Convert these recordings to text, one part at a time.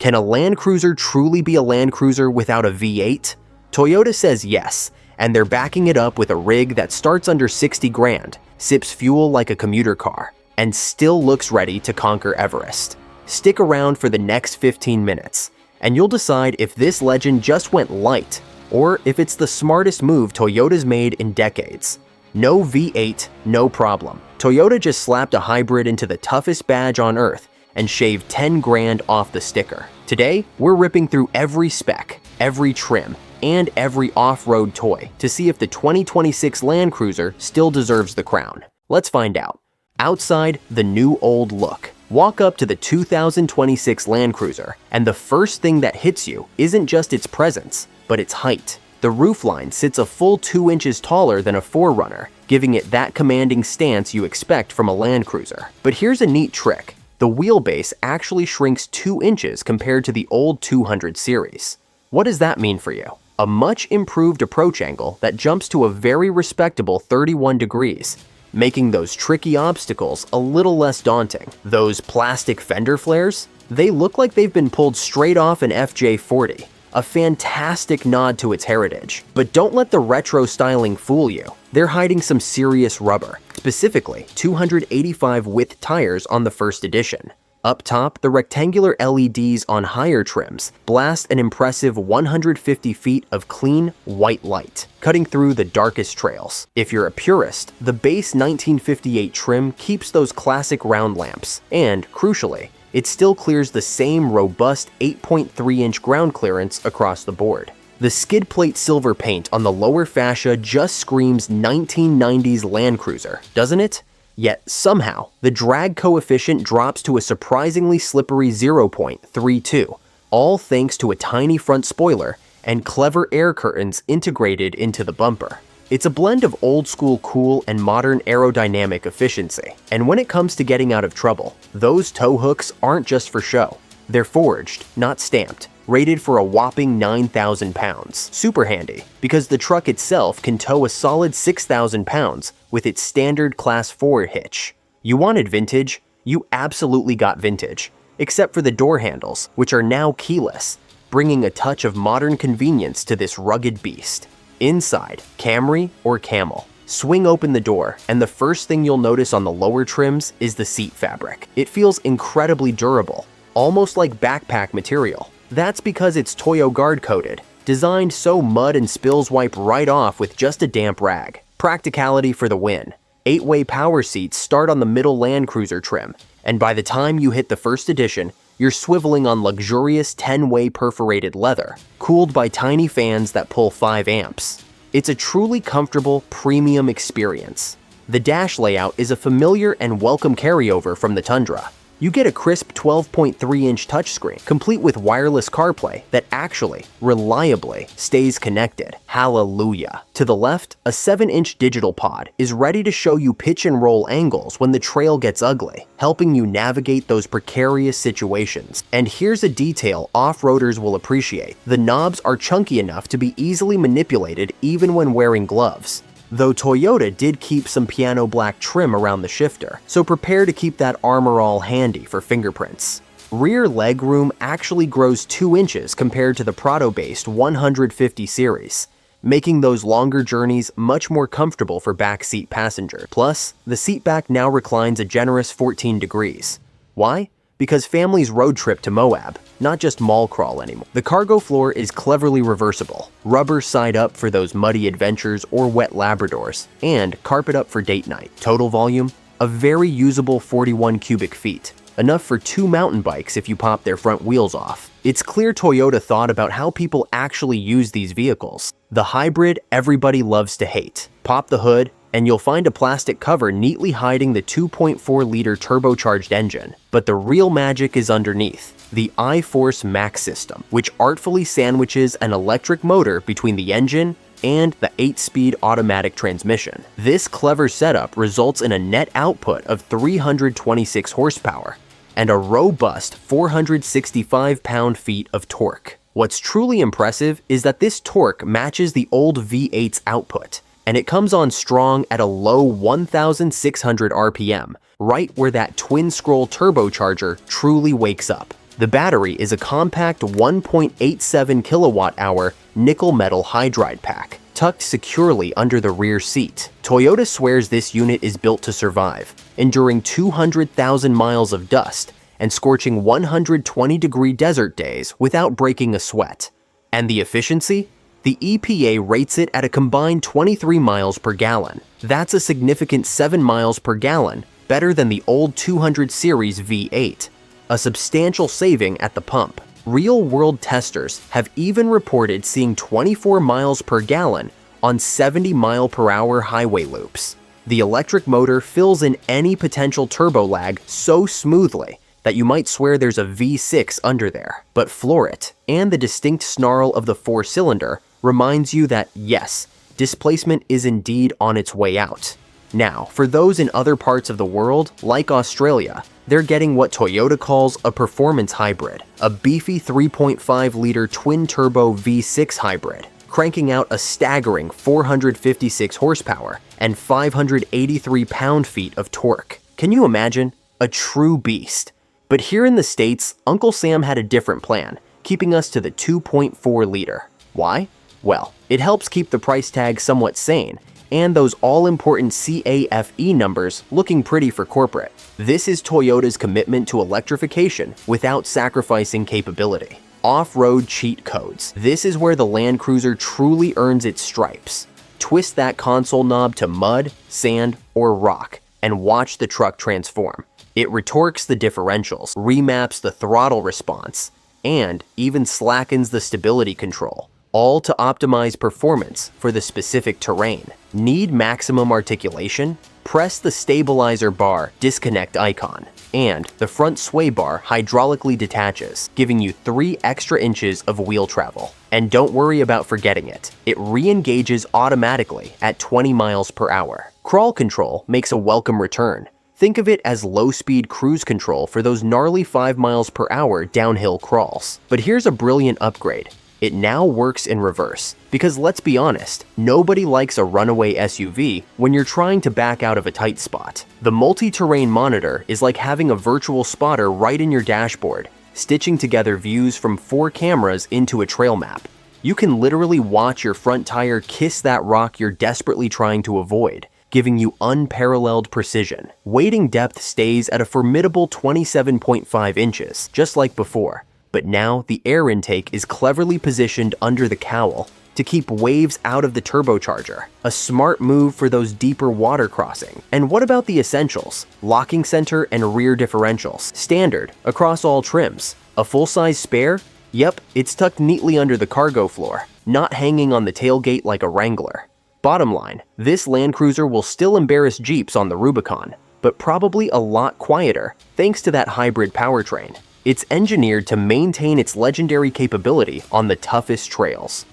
Can a Land Cruiser truly be a Land Cruiser without a V8? Toyota says yes, and they're backing it up with a rig that starts under 60 grand, sips fuel like a commuter car, and still looks ready to conquer Everest. Stick around for the next 15 minutes, and you'll decide if this legend just went light, or if it's the smartest move Toyota's made in decades. No V8, no problem. Toyota just slapped a hybrid into the toughest badge on earth and shaved 10 grand off the sticker. Today, we're ripping through every spec, every trim, and every off-road toy to see if the 2026 Land Cruiser still deserves the crown. Let's find out. Outside, the new old look. Walk up to the 2026 Land Cruiser, and the first thing that hits you isn't just its presence, but its height. The roofline sits a full 2 inches taller than a 4Runner, giving it that commanding stance you expect from a Land Cruiser. But here's a neat trick. The wheelbase actually shrinks 2 inches compared to the old 200 series. What does that mean for you? A much improved approach angle that jumps to a very respectable 31 degrees, making those tricky obstacles a little less daunting. Those plastic fender flares? They look like they've been pulled straight off an FJ40. A fantastic nod to its heritage. But don't let the retro styling fool you. They're hiding some serious rubber, specifically 285 width tires on the first edition. Up top, the rectangular LEDs on higher trims blast an impressive 150 feet of clean, white light, cutting through the darkest trails. If you're a purist, the base 1958 trim keeps those classic round lamps, and, crucially, it still clears the same robust 8.3-inch ground clearance across the board. The skid plate silver paint on the lower fascia just screams 1990s Land Cruiser, doesn't it? Yet, somehow, the drag coefficient drops to a surprisingly slippery 0.32, all thanks to a tiny front spoiler and clever air curtains integrated into the bumper. It's a blend of old-school cool and modern aerodynamic efficiency. And when it comes to getting out of trouble, those tow hooks aren't just for show. They're forged, not stamped, rated for a whopping 9,000 pounds. Super handy, because the truck itself can tow a solid 6,000 pounds with its standard Class 4 hitch. You wanted vintage? You absolutely got vintage, except for the door handles, which are now keyless, bringing a touch of modern convenience to this rugged beast. Inside, Camry or Camel. Swing open the door, and the first thing you'll notice on the lower trims is the seat fabric. It feels incredibly durable, almost like backpack material. That's because it's Toyo Guard coated, designed so mud and spills wipe right off with just a damp rag. Practicality for the win. 8-way power seats start on the middle Land Cruiser trim, and by the time you hit the first edition, you're swiveling on luxurious 10-way perforated leather, cooled by tiny fans that pull 5 amps. It's a truly comfortable, premium experience. The dash layout is a familiar and welcome carryover from the Tundra. You get a crisp 12.3-inch touchscreen, complete with wireless CarPlay that actually, reliably, stays connected. Hallelujah. To the left, a 7-inch digital pod is ready to show you pitch and roll angles when the trail gets ugly, helping you navigate those precarious situations. And here's a detail off-roaders will appreciate. The knobs are chunky enough to be easily manipulated even when wearing gloves. Though Toyota did keep some piano black trim around the shifter, so prepare to keep that armor all handy for fingerprints. Rear legroom actually grows 2 inches compared to the Prado-based 150 series, making those longer journeys much more comfortable for backseat passengers. Plus, the seatback now reclines a generous 14 degrees. Why? Because families road trip to Moab, not just mall crawl anymore. The cargo floor is cleverly reversible, rubber side up for those muddy adventures or wet Labradors, and carpet up for date night. Total volume, a very usable 41 cubic feet, enough for 2 mountain bikes if you pop their front wheels off. It's clear Toyota thought about how people actually use these vehicles. The hybrid everybody loves to hate. Pop the hood, and you'll find a plastic cover neatly hiding the 2.4-liter turbocharged engine. But the real magic is underneath, the iForce Max system, which artfully sandwiches an electric motor between the engine and the 8-speed automatic transmission. This clever setup results in a net output of 326 horsepower and a robust 465 pound-feet of torque. What's truly impressive is that this torque matches the old V8's output, and it comes on strong at a low 1,600 RPM, right where that twin-scroll turbocharger truly wakes up. The The battery is a compact 1.87 kilowatt-hour nickel metal hydride pack, tucked securely under the rear seat. Toyota swears this unit is built to survive, enduring 200,000 miles of dust and scorching 120-degree desert days without breaking a sweat. And the efficiency? The EPA rates it at a combined 23 miles per gallon. That's a significant 7 miles per gallon, better than the old 200 series V8. A substantial saving at the pump. Real-world testers have even reported seeing 24 miles per gallon on 70-mile-per-hour highway loops. The electric motor fills in any potential turbo lag so smoothly that you might swear there's a V6 under there. But floor it, and the distinct snarl of the four-cylinder reminds you that, yes, displacement is indeed on its way out. Now, for those in other parts of the world, like Australia, they're getting what Toyota calls a performance hybrid, a beefy 3.5-liter twin-turbo V6 hybrid, cranking out a staggering 456 horsepower and 583 pound-feet of torque. Can you imagine? A true beast. But here in the States, Uncle Sam had a different plan, keeping us to the 2.4-liter. Why? Well, it helps keep the price tag somewhat sane, and those all-important CAFE numbers looking pretty for corporate. This is Toyota's commitment to electrification without sacrificing capability. Off-road cheat codes. This is where the Land Cruiser truly earns its stripes. Twist that console knob to mud, sand, or rock, and watch the truck transform. It retorques the differentials, remaps the throttle response, and even slackens the stability control, all to optimize performance for the specific terrain. Need maximum articulation? Press the stabilizer bar disconnect icon, and the front sway bar hydraulically detaches, giving you 3 extra inches of wheel travel. And don't worry about forgetting it. It re-engages automatically at 20 miles per hour. Crawl control makes a welcome return. Think of it as low-speed cruise control for those gnarly 5 miles per hour downhill crawls. But here's a brilliant upgrade. It now works in reverse. Because let's be honest, nobody likes a runaway SUV when you're trying to back out of a tight spot. The multi-terrain monitor is like having a virtual spotter right in your dashboard, stitching together views from 4 cameras into a trail map. You can literally watch your front tire kiss that rock you're desperately trying to avoid, giving you unparalleled precision. Wading depth stays at a formidable 27.5 inches, just like before. But now the air intake is cleverly positioned under the cowl to keep waves out of the turbocharger. A smart move for those deeper water crossing. And what about the essentials? Locking center and rear differentials. Standard across all trims. A full-size spare? Yep, it's tucked neatly under the cargo floor, not hanging on the tailgate like a Wrangler. Bottom line, this Land Cruiser will still embarrass Jeeps on the Rubicon, but probably a lot quieter thanks to that hybrid powertrain. It's engineered to maintain its legendary capability on the toughest trails.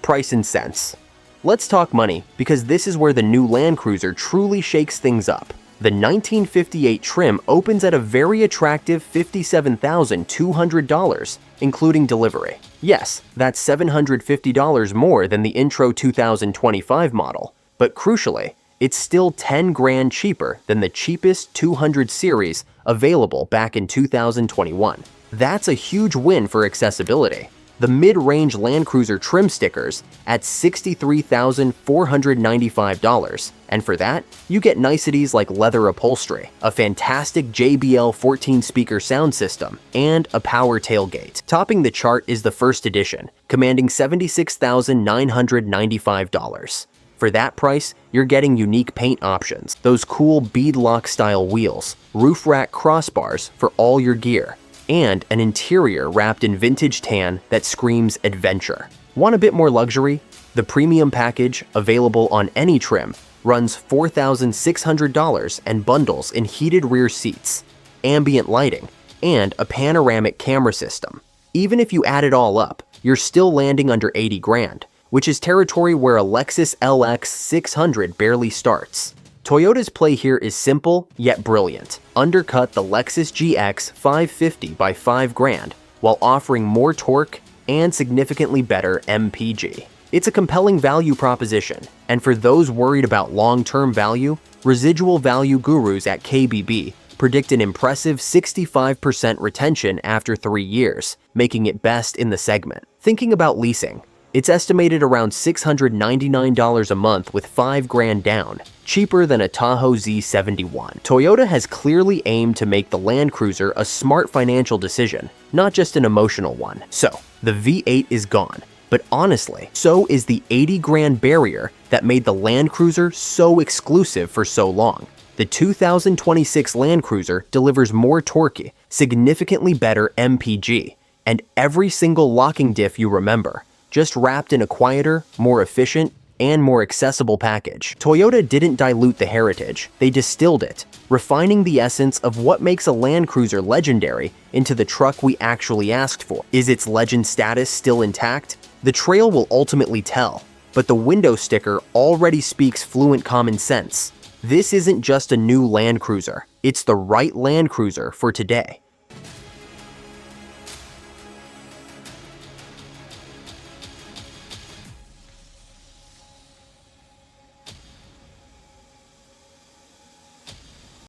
Price and cents. Let's talk money, because this is where the new Land Cruiser truly shakes things up. The 1958 trim opens at a very attractive $57,200, including delivery. Yes, that's $750 more than the intro 2025 model, but crucially, it's still 10 grand cheaper than the cheapest 200 series available back in 2021. That's a huge win for accessibility. The mid-range Land Cruiser trim stickers at $63,495, and for that, you get niceties like leather upholstery, a fantastic JBL 14-speaker sound system, and a power tailgate. Topping the chart is the first edition, commanding $76,995. For that price, you're getting unique paint options, those cool beadlock-style wheels, roof rack crossbars for all your gear, and an interior wrapped in vintage tan that screams adventure. Want a bit more luxury? The premium package, available on any trim, runs $4,600 and bundles in heated rear seats, ambient lighting, and a panoramic camera system. Even if you add it all up, you're still landing under 80 grand, which is territory where a Lexus LX 600 barely starts. Toyota's play here is simple, yet brilliant. Undercut the Lexus GX 550 by 5 grand, while offering more torque and significantly better MPG. It's a compelling value proposition, and for those worried about long-term value, residual value gurus at KBB predict an impressive 65% retention after 3 years, making it best in the segment. Thinking about leasing, it's estimated around $699 a month with $5,000 down, cheaper than a Tahoe Z71. Toyota has clearly aimed to make the Land Cruiser a smart financial decision, not just an emotional one. So, the V8 is gone. But honestly, so is the $80,000 barrier that made the Land Cruiser so exclusive for so long. The 2026 Land Cruiser delivers more torque, significantly better MPG, and every single locking diff you remember, just wrapped in a quieter, more efficient, and more accessible package. Toyota didn't dilute the heritage, they distilled it, refining the essence of what makes a Land Cruiser legendary into the truck we actually asked for. Is its legend status still intact? The trail will ultimately tell, but the window sticker already speaks fluent common sense. This isn't just a new Land Cruiser, it's the right Land Cruiser for today.